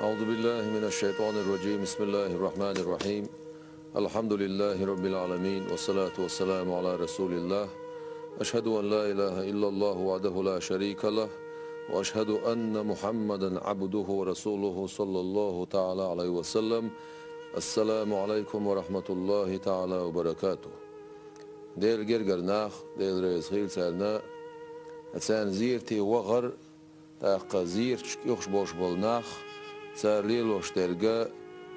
أعوذ بالله من الشيطان الرجيم. بسم الله الرحمن الرحيم. الحمد لله رب العالمين، والصلاة والسلام على رسول الله. أشهد أن لا إله إلا الله وحده لا شريك له، وأشهد أن محمدا عبده ورسوله صلى الله تعالى عليه وسلم. السلام عليكم ورحمة الله تعالى وبركاته. ديل جرجر ناخ ديل رئيس خيل سالنا أتسان زيرتي وغر تاق زير يخش بوش بالناخ تسارليلوش ترجع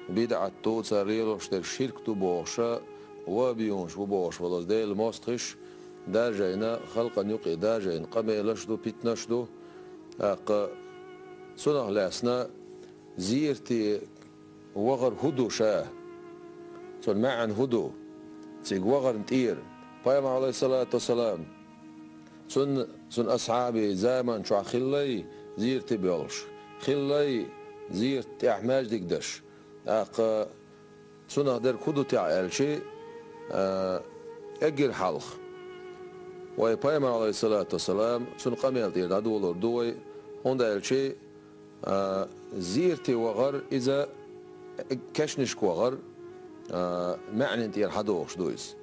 بدعتو تسارليلوش تر شركتو بوشا وبيونش وبوش والله ديل ماستخش داجينا خلقا يقي داجين قميلش دو بيتنش دو أق سنة لاسنا زيرتي وغر هدو شاه سن معن هدو تيق وغر نتير بايما عليه الصلاة والسلام سن أصحابي زامن شو خلي زيرتي بيولش خلي زيرت أحماج ديكدش أق سنة در كدو تعال شيء أجر حلق وي بايما عليه الصلاة والسلام سن قميل تير دادولور دوي هوندا الشيء زيرتي وغر إذا كشنش وغر معنى تير حدوش دويس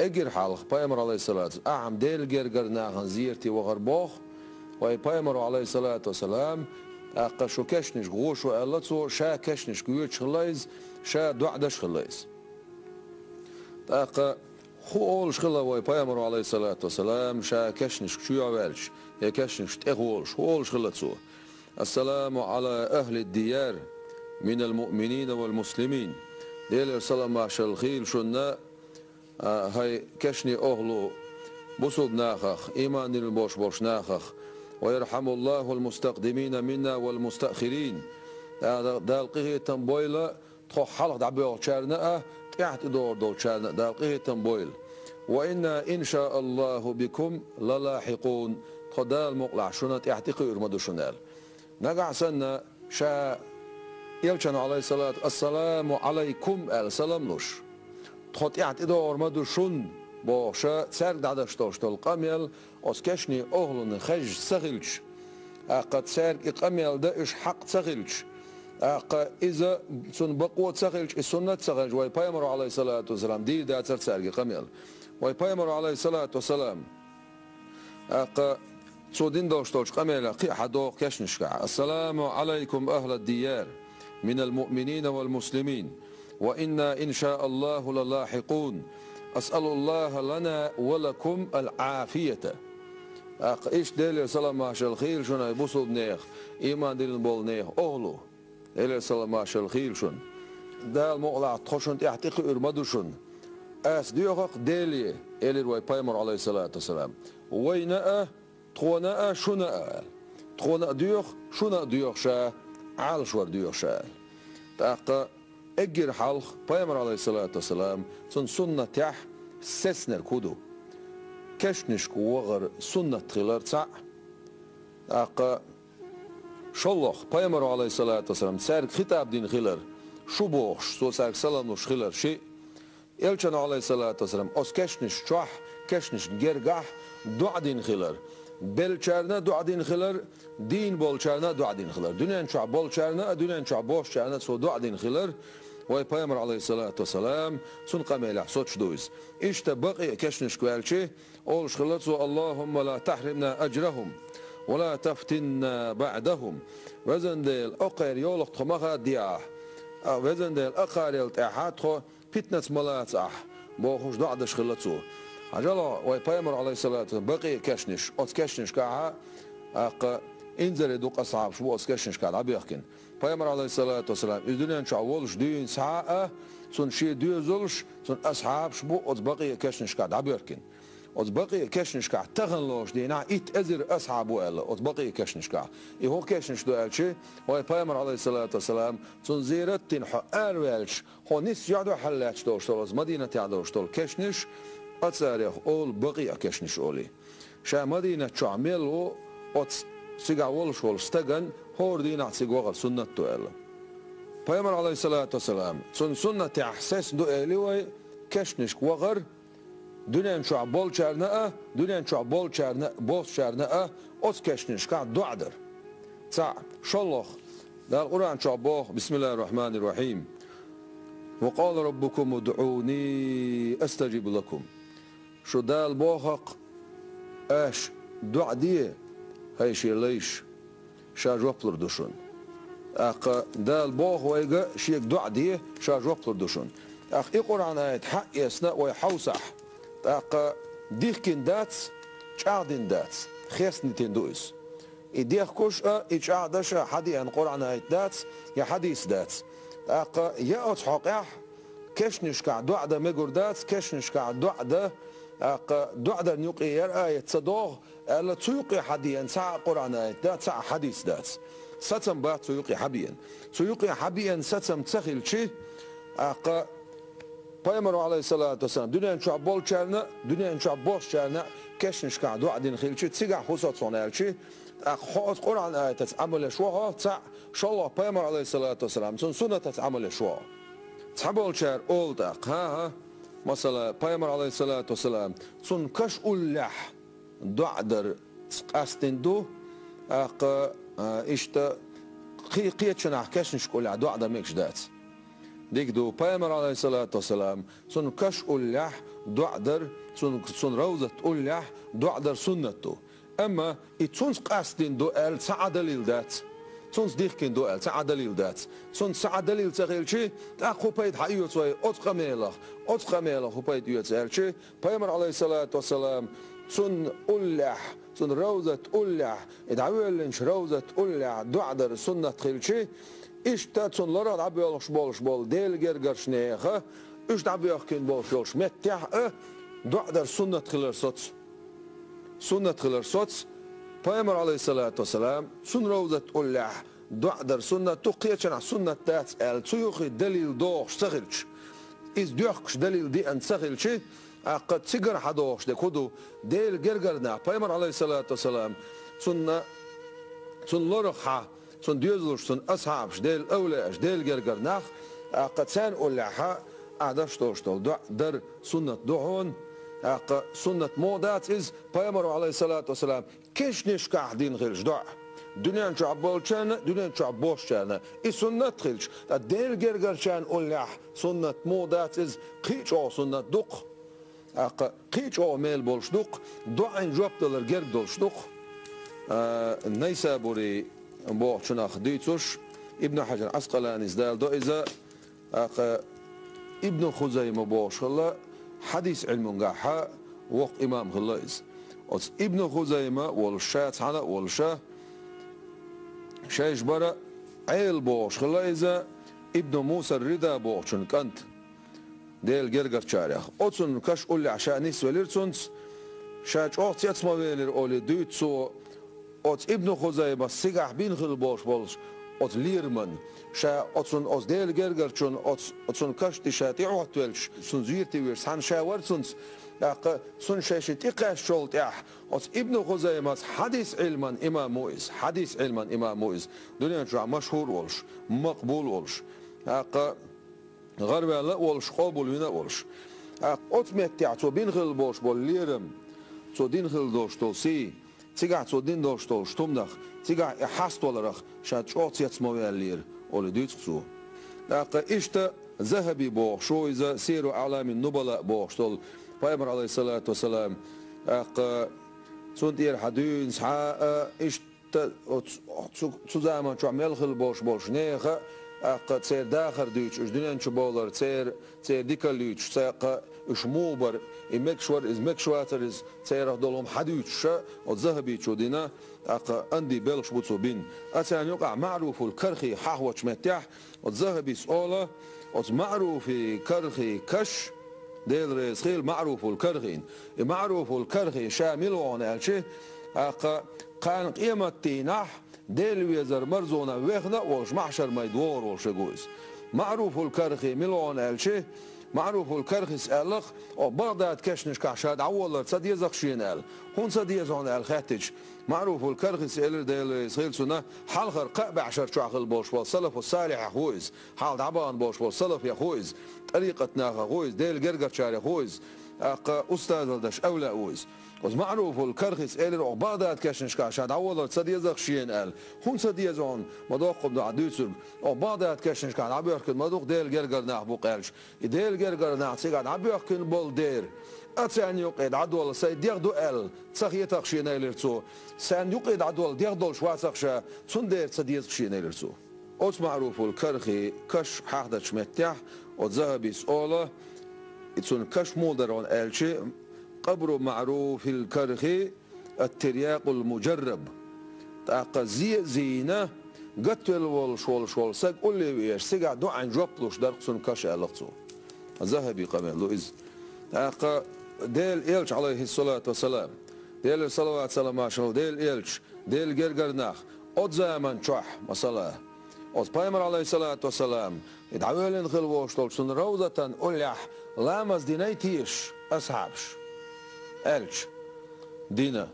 اجر حلق بايمر عليه الصلاة والسلام أعم ديل جرجر ناخن زيرتي وغر بوخ وي بايمر عليه الصلاة والسلام أقا شو كشنش غوشو ألتسو شا كشنش كيوش خلايز شا دعدش خلايز أقا خو أولش خلا وي بايمر عليه الصلاة والسلام شا كشنش شو يعملش يا كشنش تأغولش خو أولش خلتسو. السلام على أهل الديار من المؤمنين والمسلمين. ديل سلام معشر الخيل شنا هاي كشني أهلو بصد ناخخ إيمان البوش بوش ناخخ ويرحم الله المستقدمين منا والمستأخرين. دالقيه تنبويل تخو حلق دعبيو شارنا تحت دور شارنا دالقيه تنبويل وإنا إن شاء الله بكم للاحقون. خدال مقلع شنا تحت يرمدو شنال نقع سنة شا يلشن عليه الصلاة السلام عليكم السلام لش تخط اعتدار مدو شن باشا سرق دعدش داشتال قميل از كشني اهلن خج سغلش اقا سرق قميل ده اش حق سغلش اقا اذا سن بقوة سغلش السنة سغلش وي بايمر عليه الصلاة والسلام دي ده سرق قميل وي بايمر عليه الصلاة والسلام اقا سودين داشتالش قميل قي حدو كشنشكع. السلام عليكم أهل الديار من المؤمنين والمسلمين وإنا إن شاء الله للاحقون. أسأل الله لنا ولكم العافية. إيش ديل سلام معشر الخيل شن يبصوا بنيخ إيمان ديل بول نيخ أهلو ديل سلام معشر الخيل شن دال مقلع تخشن تحتق إرمدو شن أس ديوخ ديلي إلي روي بايمر عليه الصلاة والسلام وينأ تخونا شنا تخونا ديوخ شنا ديوخ شا عال شور ديوخ شا تاق اجر حلق بايمر عليه الصلاة والسلام سنة تح سسنر كودو كشنش وغر سنة خلر تسع تاق شلخ بايمر عليه الصلاة والسلام سارك خطاب دين خلر شو بوخش سو سارك سلاموش خلر شيء يلشن عليه الصلاة والسلام أس كشنش شح كشنش جرجح دع دين خلر بلچرنا دو عدين خلر دين بولچرنا دو عدين خلر دنيا شع بولچرنا دنيا شع بوشچرنا سو دو عدين خلر وي بايمر عليه الصلاة والسلام سن قميلع صوتش دويز إشتا بقي كشنش كوالشي أولش خلت سو اللهم لا تحرمنا أجرهم ولا تفتنا بعدهم وزن ديل أقير يولق تخمخا دياح وزن ديل أقير يلتعحات خو بيتنس ملات أح بوخوش دو عدش خلت سو عجلا وي بايمر عليه الصلاة والسلام بقي كشنش أت كشنش كاها أق إنزل دوق أصحاب شو أت كشنش كاها عبيخكن بايمر عليه الصلاة والسلام الدنيا شعولش دين ساعة سن شيء ديزولش سن أصحاب شو أت بقي كشنش كاها عبيخكن أت بقي كشنش كاها تغنلوش دينا إت أزر أصحاب ولا أت بقي كشنش كاها إيه كشنش دو ألشي وي بايمر عليه الصلاة والسلام سن زيرتين حقار ويلش هو نس يعدو حلاتش دوشتول مدينة يعدوشتول كشنش أتصاريخ أول بقي كشنش أولي شا مدينة شعملو أت سيقاولش والستغن هور دينا سيقوغل سنة تؤلا بايمر عليه الصلاة والسلام سنة أحساس دو إليوي كشنش وغر دنيا شع بول شارنا دنيا شع بول شارنا بوس شارنا أت كشنش كع دعدر تاع شلخ ده القرآن شعبوه بسم الله الرحمن الرحيم وقال ربكم ادعوني استجب لكم شو ده البوخق اش دع دي هايشي ليش شاج وبلر دوشون اق ده البوخ ويجا شيك دع دي شاج وبلر دوشون اخ القرآن ايت حق يسنا ويحوسح اق ديخكن داتس چاردين داتس خيسني تندويس إديخ كوش إيش حدي أن قرآن ايت داتس يا حديث داتس اق يأت حقيح كشنش كع دعدة مجور داتس كشنش كع دعدة اق دعدة نيوقي يرأي تصدوغ ألا تيوقي حديا ساعة قرآن ايت داتس ساعة حديث داتس ستم بات تيوقي حبيا تيوقي حبيا ستم تسخيل شي اق Peygamber aleyhissalatu vesselam dünyanın çok bol çarına, dünyanın çok boş çarına keşniş ka duadin xilçi tsiga husat sonelçi خاص قرآن آيات عمل شوها تاع شاء الله Peygamber aleyhissalatu vesselam son sünnet عمل شوها تحبول شار اولد ها مثلا Peygamber aleyhissalatu vesselam son kaş ullah duadır قاستندو işte قيتشنا keşniş kula duada mekşdat ديك دو Peygamber aleyhissalatu vesselam son kaş ullah duadır son روزة ullah duadır sünnetto اما اتسونس قاستين دو ال ساعه دليل دات تسونس ديخكين دو ال ساعه دليل دات تسونس ساعه دليل تغيلشي تا خوبيت حيو توي اوتقميلا خوبيت يوتسالشي Peygamber aleyhissalatu vesselam تسون اولح تسون روزة اولح ادعويلنش روزة اولح دعدر سنة خيلشي اشتا تسون لرا دعبيولش بول ديل جرجرشنيخه اش دعبيوخكين بولش متح دعدر سنة خيلر صوت سنة خلر صوت Peygamber aleyhissalatu vesselam sun روزة ullah duadar sunna tuqiyachana sunnat tats el tuyuqi dalil doğ saghilch iz duqsh dalil di an saghilch qad sigar hadosh de kudu del gergarna Peygamber aleyhissalatu vesselam sunna sun lorha sun diyozlush sun ashabsh del awlash del gergarna qad san ullaha adash toshtol duadar sunnat duhun سنة مودات إز Peygamber aleyhissalatu vesselam keşniş kahdin khilç da dünyanın çabol çana dünyanın çaboş çana is sünnet khilç da del gergerçan ullah sünnet modat iz qiç o sünnet duq qiç o mel bolşduq duan jobdalar gerg dolşduq neyse buri bu çuna xdiytuş İbn Hacer Asqalani izdal do iza İbn Khuzayma boşalla حديث علم قاحة وق إمام غلايز ابن خزيمة والشات حنا والشاه شايش برا عيل بوش غلايزة ابن موسى الرضا بوشن كنت ديل جرجر شاريخ أتصن كاش أولي عشان نسوى ليرتونس شاش أوت يتسمى ويلر أولي دوت سو أت ابن خزيمة سيجح بين خل بوش بولش أت ليرمن شا أتصن أز ديل جرجر شون أتصن كاش تشاتي عوتولش سن زيرتي ويرس هن شاورتونس سن شاشت إقاش شولت أت ابن خزيمة حديث علما إمام مويز دنيا جا مشهور ولش مقبول ولش غرب لا ولش قابل ونا ولش أت متع تو بين خل بوش بول ليرم تو دين خل دوش تولسي تيجا تو دين دوش تولش تومدخ تيجا حست ولرخ شات أوت يتسمى لير أولي دوتسو لقى إشتا ذهبي بوخ شو إذا سيروا أعلام النبلاء بوخ شتول Peygamber aleyhissalatu vesselam سنت حدين سحاء إشتا تزامن شو عمل خل بوش نيخة قد سير داخل دوتش إش دنيان شو بولر سير ديكالوتش ساق إش موبر إمكشواتر إز سير دولهم حدوتش وذهبي شو دينا عندي بلش بوتسو بين أتان يقع معروف الكرخي حاوش متاح والذهبي سؤالة معروف كرخي كش ديل ريس خيل معروف الكرخين معروف الكرخي شامل وعنالشي قان قيمة تينح ديل ويزر مرزونا ويخنا وش محشر ما يدور وشجوز معروف الكرخي ملون الشي معروف الكرخي سألخ أو بغداد كشنش كعشاد عوالر صد يزق شينال هون صد يزون الخاتج معروف الكرخي سألر ديل سخيل سنة حلخر قاب عشر شعخل بوش والسلف والصالح أخويز حال دعبان بوش والسلف يا خويز طريقتنا أخويز ديل جرجر شاري أخويز أستاذ داش أولى أوز وز معروف الكرخس إلر أو بغداد كشنش كاشاد أول صديق شين قال هون صديقون مدوق بدو عدوسر أو بغداد كشنش كان عبيركن مدوق ديل جرجر ناخ بقالش ديل جرجر ناخ سيقعد عبيركن بول دير أتسان يقعد عدول سيد يغدو ال تسخيتك شين إلرتو سان يقعد عدول يغدول شواسخشا تون دير صديق شين إلرتو أوت معروف الكرخي كش حاخدت شمتح أو ذهبي سؤاله تون كش مولدرون ألشي قبر معروف الكرخي الترياق المجرب تاق زينة قتل والشول ساق قولي ويش سيقع دو عن جوبلوش درقسون كش ألقصو ذهبي قمين لو إز تاق ديل إلش عليه الصلاة والسلام ديل الصلوات سلام عشان ديل إلش ديل جرجرناخ أود زمان شح مصلاة أود بايمر عليه الصلاة والسلام يدعوين خلوش تولسون روضة أوليح لامز دينيتيش أصحابش ألش دينا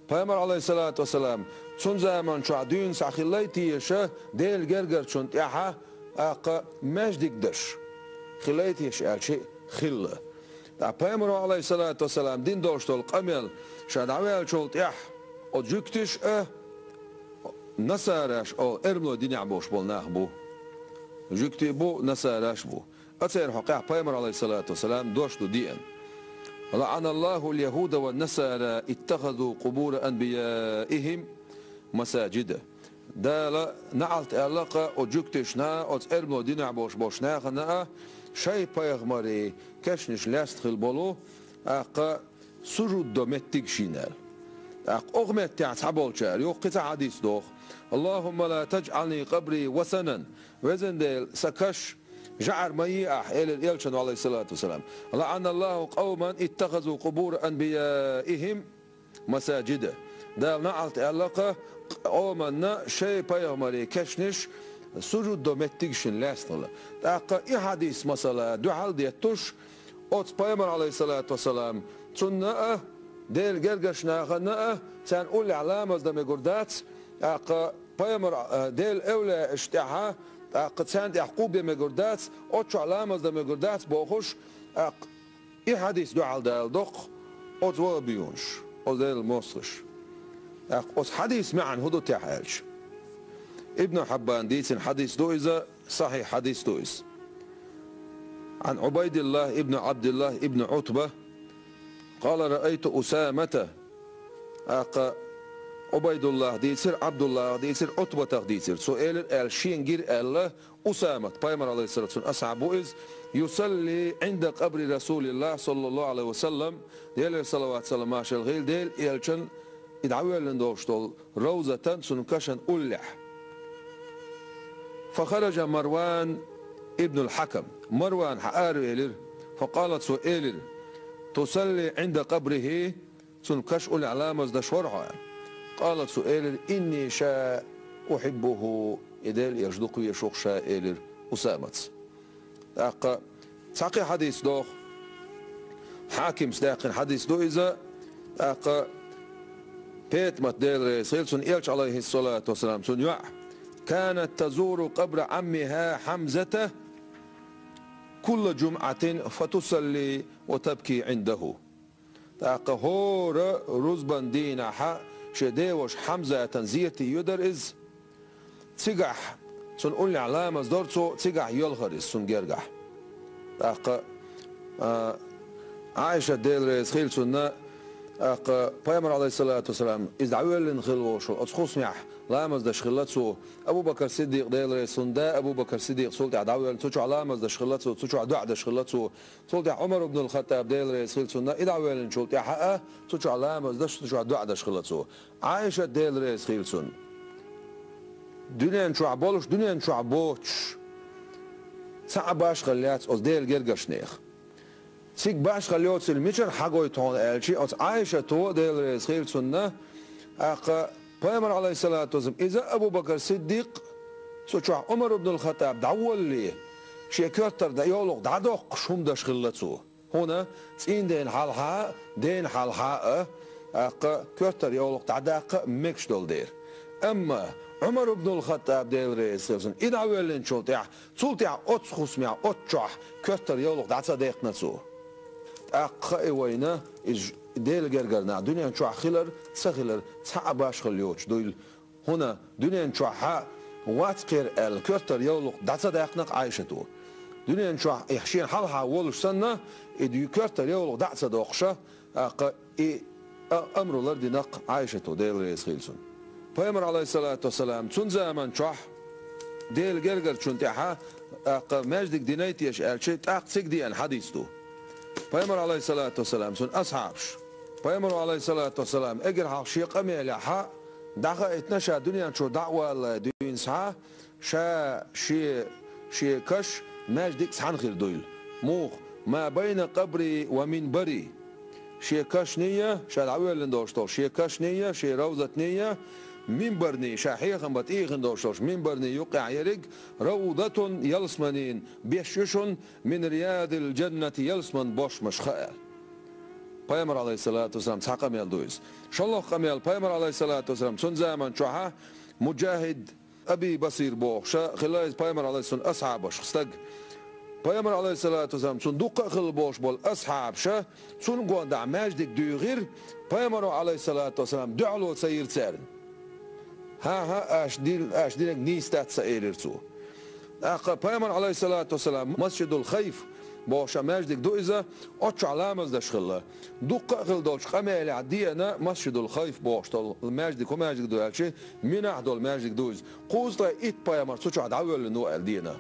بايمر عليه الصلاة والسلام تون زمان شو عدين ساخليتيش ديل جرجر شون تيحا أق ماجدك دش خليتيش ألشي خلة بايمر عليه الصلاة والسلام دين دوشتول قميل شاد عويل شول تيح أجوكتش نسارش أو إرملو دين يعبوش بول ناخبو جوكتي بو نسارش بو أتسير حقيقة بايمر عليه الصلاة والسلام دوشتو دين لعن الله اليهود والنصارى اتخذوا قبور أنبيائهم مساجد دالا نعلت علاقة أجوكتشنا أت إرملو دين يعبوش بوشنا خنا شاي بايغماري كشنش لاست خلبولو أق سجود دومتك شينال أق أغمت تعبول شار يوقت حديث دوخ اللهم لا تجعلني قبري وثنا وزن ديل سكش جعر مياح إلى الإلشن عليه الصلاة والسلام لعن الله قوما اتخذوا قبور أنبيائهم مساجد دال نعلت علاقة أومنا شاي بايغماري كشنش سجود دومتيكشن لاستلا تاقا إي حديث مثلا دو حال ديتوش أوت بايمر عليه الصلاة والسلام تناء ديل جرجشنا خناء تان قول علامة دم جردات تاقا بايمر ديل أولى اشتاحها تاقا تان يعقوب دم جردات أوت علامة دم جردات بوخش إي حديث دو حال دال دق أوت وابيونش أوت ديل موسخش أوت حديث معن هدو تحالش ابن حبان ديتن حديث دوئزة صحيح حديث دوئز عن عبيد الله ابن عبد الله ابن عتبة قال رأيت أسامة عبيد الله ديتر عبد الله ديتر عتبة ديتر سؤال الشينجير الله أسامة بايمر عليه الصلاة والسلام أصحابه إذ يصلي عند قبر رسول الله صلى الله عليه وسلم ديال صلوات سلام عشان الغيل ديل إلشن يدعوه لندوشتول روزة سنكشن أولح فخرج مروان ابن الحكم مروان حقار إلر فقالت سؤالر تصلي عند قبره سنكش أولي علامة دا شورعا قالت سؤالر إني شاء أحبه إدال يجدق يشوق شاء إلر أسامت تاقي حديث دوخ حاكم سداقين حديث دو إذا بيت متدير ريسيل سن إلش عليه الصلاة والسلام سن يوع كانت تزور قبر عمها حمزة كل جمعة فتصلي وتبكي عنده تاقهور رزبان دينا حا شديوش حمزة تنزيتي يدرز تيقح سنقول لي علامة دورتو تيقح يلغرز سنجرقح تاق عائشة ديل ريز خيل سنة بايمر عليه الصلاة والسلام إذا عويل نخلوشو أتخص معه لامز داش خلاتسو أبو بكر صديق ديل ريسون دا أبو بكر صديق سولت عداويل توچو علامز داش خلاتسو توچو عدوع داش خلاتسو سولت عمر بن الخطاب ديل ريس خلتسون إذا عويل نشولت حقه توچو علامز داش توچو عدوع داش خلاتسو عائشة ديل ريس خلتسون دنيا نشو عبولش دنيا نشو عبوش ساعة باش خليات أو ديل جرجش نيخ سيك باش خليوت الميشر حقوي تون ألشي أو عائشة تو ديل ريس خلتسون بايمر عليه الصلاة والسلام إذا أبو بكر صديق سوچو عمر بن الخطاب دعول لي شي كتر دا يولق دعدوق شوم داش خلتسو هنا تين دين حالها دين حالها كتر يولق دعداق مكش دول دير أما عمر بن الخطاب ديل رئيس إذا عوالين شولتيع سولتيع أتس خسميع أتشح كتر يولق دعتا ديق نسو أقا وينا ديل جرجرنا دنيا شو خلر سخلر صعب باش خليوش دويل هنا دنيا شو ها واتكر الكرتر يولق دعسة دقنق عايشته دنيا شو يحشين حالها ولش سنة إدي كرتر يولق دعسة دقشة أقا أمر الأرض نق عايشته ديل رئيس خيلسون پیامبر علیه الصلاة والسلام چون زمان چوح ديل جرجر چون تحا مجدك دينيتيش الشيء تاق سجدي ان حديث دو پیامبر علیه الصلاة والسلام چون أصحابش پیامبر علیه الصلاة والسلام اجر حشي قمي لحا دعوة اتنشا دنيا شو دعوة دين ساعة شي كش مجدك سحن خير دويل موخ ما بين قبري ومنبري شي كش نية شا دعوة اللي ندوشتول شي كش نية شي روضة نية منبرني شاحيخن بطيخن دوشتوش منبرني يقع يرق روضة يلسمنين بيششن من رياض الجنة يلسمن بوش مشخال پیامبر علیه الصلاة والسلام ساقم يلدويس شالله قميل پیامبر علیه الصلاة والسلام سن زمان شوها مجاهد أبي بصير بوخ شا خلاص پیامبر علیه السلام أصحابش خستق پیامبر علیه الصلاة والسلام سن دقة خل بوش بول أصحاب شا سن قوان دع ماجدك دو غير پیامبر علیه الصلاة والسلام دعلو سير سارن ها اش دينك نيستات سائر تو پیامبر علیه الصلاة والسلام مسجد الخيف باشه مجدك دو إذا أتش علامة دشخله دقة خل دوش قمة عدينا مسجد الخيف باش طال المجدك ومجدك دو هالشيء من أحد المجدك دوز قوز طي إت بيامر سوتش عد عول لنوع الدينا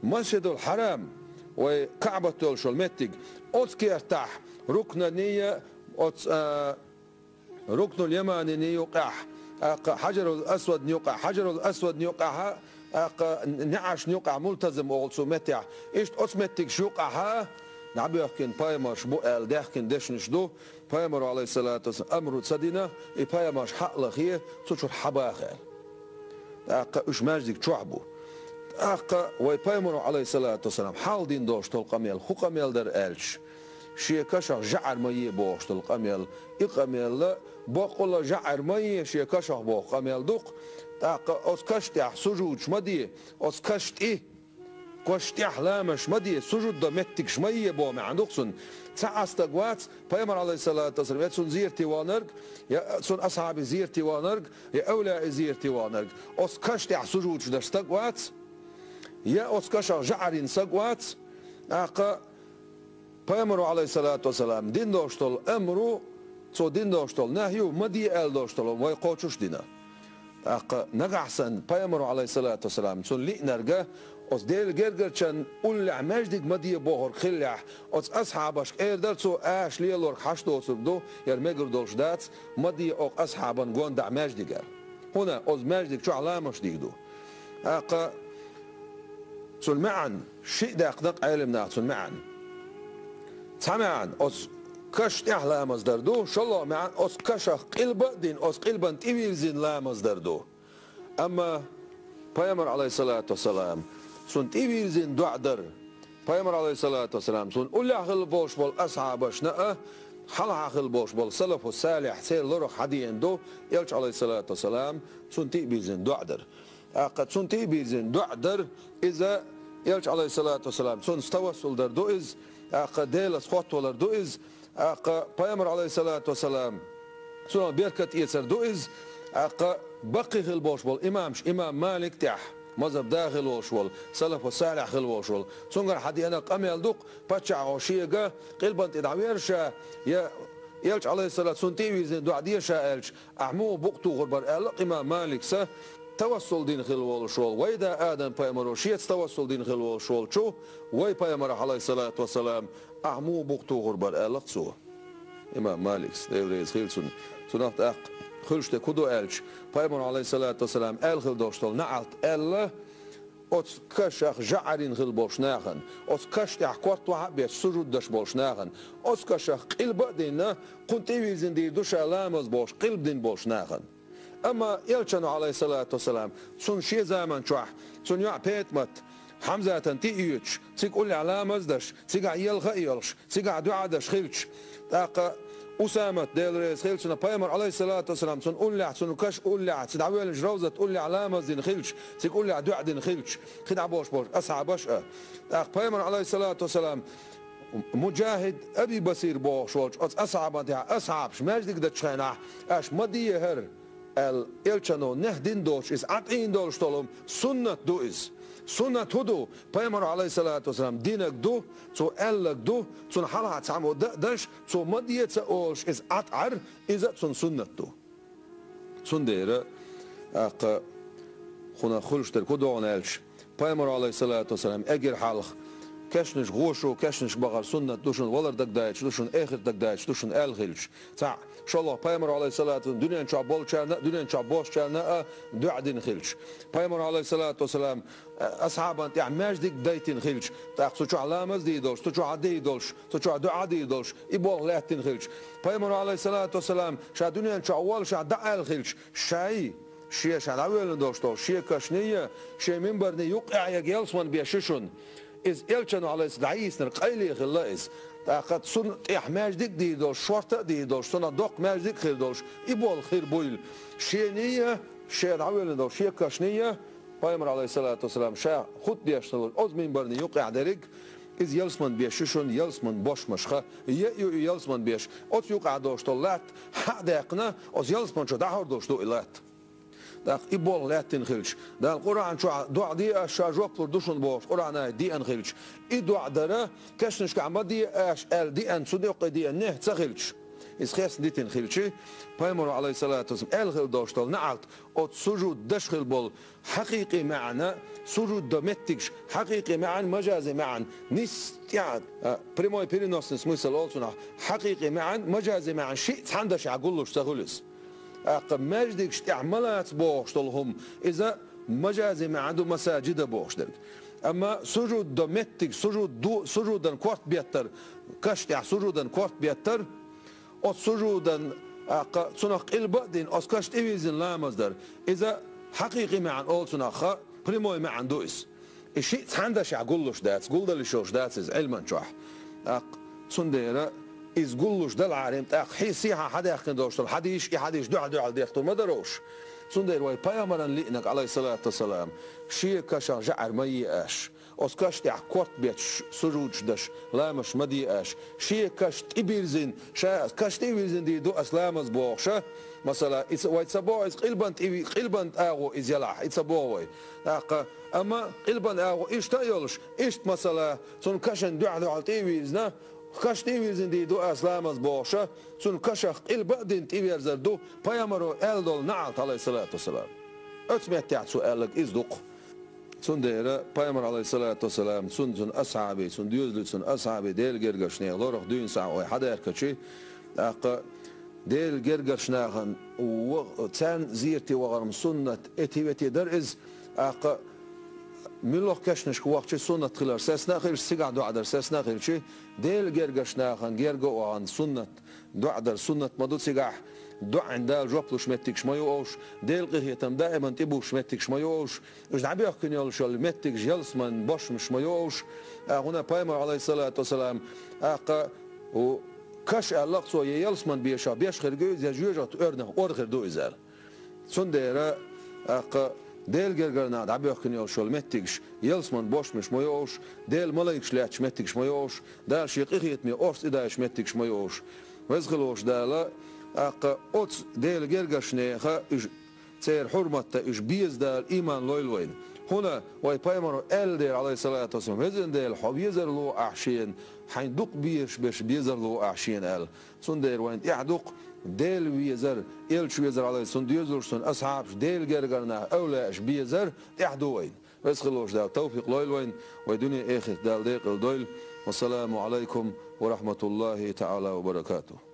مسجد الحرام وكعبة تلشل متج أتكي ارتاح ركن النية ركن اليماني نيوقع حجر الأسود نيوقع حجر الأسود نيوقع نعش نيوقع ملتزم أولسو متع إيش أسمتك شوقعها نعبي أحكين بايماش بقال دحكين دشنش دو بايمر عليه الصلاة والسلام أمر تصدينا إي بايماش حق لخيه تشور حباخل إيش ماجدك شعبو وي بايمر عليه الصلاة والسلام حال دين دوش تلقميل خو قميل در ألش شيء كشخ جعر ميه بوش تلقميل إقميل بقول جعر ميه شيء كشخ بو قميل دوق أس كشتيح سجود شمديه أس كشتيه كشتيح لامش شمديه سجود دمتك شميه بو معندوقسن تعستقوات پیامبر علیه الصلاة والسلام يتسون زيرتي وانرق يتسون أصحاب زيرتي وانرق يا أولى زيرتي وانرق أس كشتيح سجود شدستقوات يا أس كشخ جعرين سقوات پیامبر علیه الصلاة والسلام دين دوشتل أمرو تو دين دوشتل نهيو مدي ال دوشتل وي قوتش دينا نقعسن پیامبر علیه الصلاة والسلام سن لي نرجع أس ديل جرجرشن أولع مجدك مدي بوهر خلع أس أصحابش إيردر تو آش ليلور حشتو سبدو يرمجر دولش دات مدي أو أصحابن جون دع مجدك هنا أس مجدك شو علامش ديدو سن معن شيء دق علمنا سن معن تمام أس كشت إحلا مصدردو شالله معن أس كشخ قلبا دين أس قلبا تيويزين لا مصدردو أما پیامبر علیه الصلاة والسلام سن تيويزين دعدر پیامبر علیه الصلاة والسلام سن أولع خل بوش بول أصحابش نأ حلها خل بوش بول سلف الصالح سير لرخ حدين دو يلش عليه الصلاة والسلام سن تيويزين دعدر قد سن تيويزين دعدر إذا يلش عليه الصلاة والسلام سن استوصل در دو إز ديلس خطولر دو إز پیامبر علیه الصلاة والسلام سن بيركت يسر دو إز بقي خل بوش بول إمام مالك تح مذهب داخل وشول سلف الصالح خل وشول سنجر حدي أنا قميل دوق بتشع وشيجا قلبنت إدعويرشا يلش عليه الصلاة سنتي زين دعدي شاءلش أحمو بقتو غربر إمام مالك سه توصل دين خل وشول ويدا آدم پیامبر شيت توصل دين خل وشول شو وي پیامبر عليه الصلاة والسلام أحمو بقتو غربر سو إمام مالك ديريز خيل سنات خلشت كدو ألش پیامبر علیه الصلاة والسلام خل دوشتل نعت ألا أت كشخ جعرين خل بوشناخن أت كشتح قرط وعبيت سجود دش بوشناخن أت كشخ قلب دينا كنت يوزن دي دوش علامز بوش قلب دين بوشناخن أما يلشن عليه الصلاة والسلام سن شي زمان شوح سن يع بيتمت حمزة تنتيجش تيك قول علامز دش تيك عيال خيلش تيك عدوع دش خيلش أسامة ديل رئيس خيل سنة پیامبر عليه الصلاة والسلام سن أولع سن كش أولع تدعوي الجروزة أولع علامة دين خيلش سيك أولع دعاء دين خيلش خدع بوش أسعى بوش پیامبر عليه الصلاة والسلام مجاهد أبي بصير بوشوش أصعب أنتها أصعبش ماجدك دتشخنا أش مديه هر الإلشانو نهدين دوش إس عطين دوش طولهم سنة دو إس سنة هدو بيامر عليه الصلاة والسلام دينك دو تو ألك دو تو حالها تعمو دش تو مديه تأوش إس عطعر إذا تون سنة دو سنديرة أق خنا خلش تركو دونالش بيامر عليه الصلاة والسلام أجر حالخ كشنش غوشو كشنش بغر سنة دوشن ولر دك دايتش دوشن آخر دك دايتش دوشن آلخيلش تاع إن شاء الله بيامر عليه الصلاة والسلام دنيا نشعبول شالنا دنيا نشعبوش شالنا دعدين خيلش بيامر عليه الصلاة والسلام أصحابا تاع ماجدك دايتين خيلش تاع سوتشو علامز دي دولش سوتشو عدي دولش سوتشو دعاء دي دولش يبول لاتين خيلش بيامر عليه الصلاة والسلام شا دنيا نشعول شا دعاء خيلش شاي شيء شعلاوي دوشتو شيء كشنية شيء منبرني يقع يجلسون بيششون إز إلشانو على إسدعيس نرقيلي خلاص قد سن إحماج ديك دي دوش شرطة دي دوش سنة دوق ماج ديك خير دوش يبول خير بويل شيء نية شيء العويل دوش شيء كشنية بيامر عليه الصلاة والسلام شا خد بيشتغل أز منبرني يقع دريك إز يلسمن بيششون يلسمن باش مشخة يلسمن بيش أز يقع دوش طلعت حدقنا أز يلسمن شو دحور دوش دو إلات داق إبول لاتين خلش دا القرآن شو دعاء دي شاجوك لردوشن باش قرآن دي أن خلش إدعاء درا كشنش كعمد دي أش ال دي أن صدق دي أن نه تخلش إس خيس دي تنخلشي بيامر عليه الصلاة والسلام ال خل داشتل نعت أت سجود دشخل بول حقيقي معنا سجود دمتكش حقيقي معا مجازي معا نستيعد بريموي بيرينوس نسميسل أولسنا حقيقي معا مجازي معا شيء تحندش عقولش تخلص ماجدك استعمالات بوشتلهم إذا مجازي ما عنده مساجد بوشتلك أما سجود دمتك سجودا كورت بيتر كشتع سجودا كورت بيتر أو سجودا سنق البدين أو كشت إيزن لامزدر إذا حقيقي معن أول سنقها بريموي ما عندوش الشيء تحندش عقولش داتس قولدلشوش داتس علما شوح سنديرة إز قلوش دل عارم تاق حيسيها حدا يخن دوشتل حديش حديش دعا ديختل ما دروش سندير واي بيامران لئنك عليه الصلاة والسلام شيء كشا جعر ما يأش أس كشت كورت بيت سجود دش لامش ما ديأش شيء كشت إبيرزين كشت إبيرزين دي دو أسلامز بوخشة مثلا واي تسابوه إز قلبانت آغو إز يلح إتسابوه أما قلبانت آغو إيش تأيولش إيش مثلا سن كشن دعا تيويزنا كاش تيويزن دي دو أسلامز بوشة سن كاشخ البعدين تيويرزر دو بيامرو ألدول نعت عليه الصلاة والسلام أتسمعت تعت سؤالك إزدق سن ديرا بيامر عليه الصلاة والسلام سن أصحابي سن ديوزلت سن أصحابي ديل جرجشني لورخ دين ساعة حدا يركشي ديل جرجشناهن وتان زيرتي وغرم سنة اتيبتي در إز ملوخ كشنش وقت سنة خلار ساسنا خير سيقع دعاء در ساسنا خير شيء ديل جرجشنا خان جرجو عن سنة دعاء در سنة مدود سيقع دعاء عند جوبلوش متكش ما يوش ديل قهيتم دائما تبوش متكش ما يوش إيش نعبي أخكن يالش المتكش جلس من باش مش ما يوش هنا بيامر عليه الصلاة والسلام و كش اللقصو يالس من بيشا بيش خير جوز يجوجت أرنه أرخر دو إزال سنديرة ديل جرجرنا دعبي أخكن يالش المتكش يالس من باش مش ما يوش ديل ملايكش لاتش متكش ما يوش دال شيء قهيت مي أرس إداش متكش ما يوش وزغلوش دالا أوتس ديل جرجشني خا تير حرمته إيش بيز دال إيمان لويلوين هنا واي بايمر دير عليه الصلاة والسلام هزن ديل حب يزر له أحشين حين دق بيش بيش بيزر له أحشين سن دير وين يعدق ديل ويزر إلش ويزر عليه سن ديزر سن أصحاب ديل جرجرنا أولاش بيزر يعدوين بس خلوش دال توفيق لويلوين ويدني آخر دال ديق الدويل والسلام عليكم ورحمة الله تعالى وبركاته.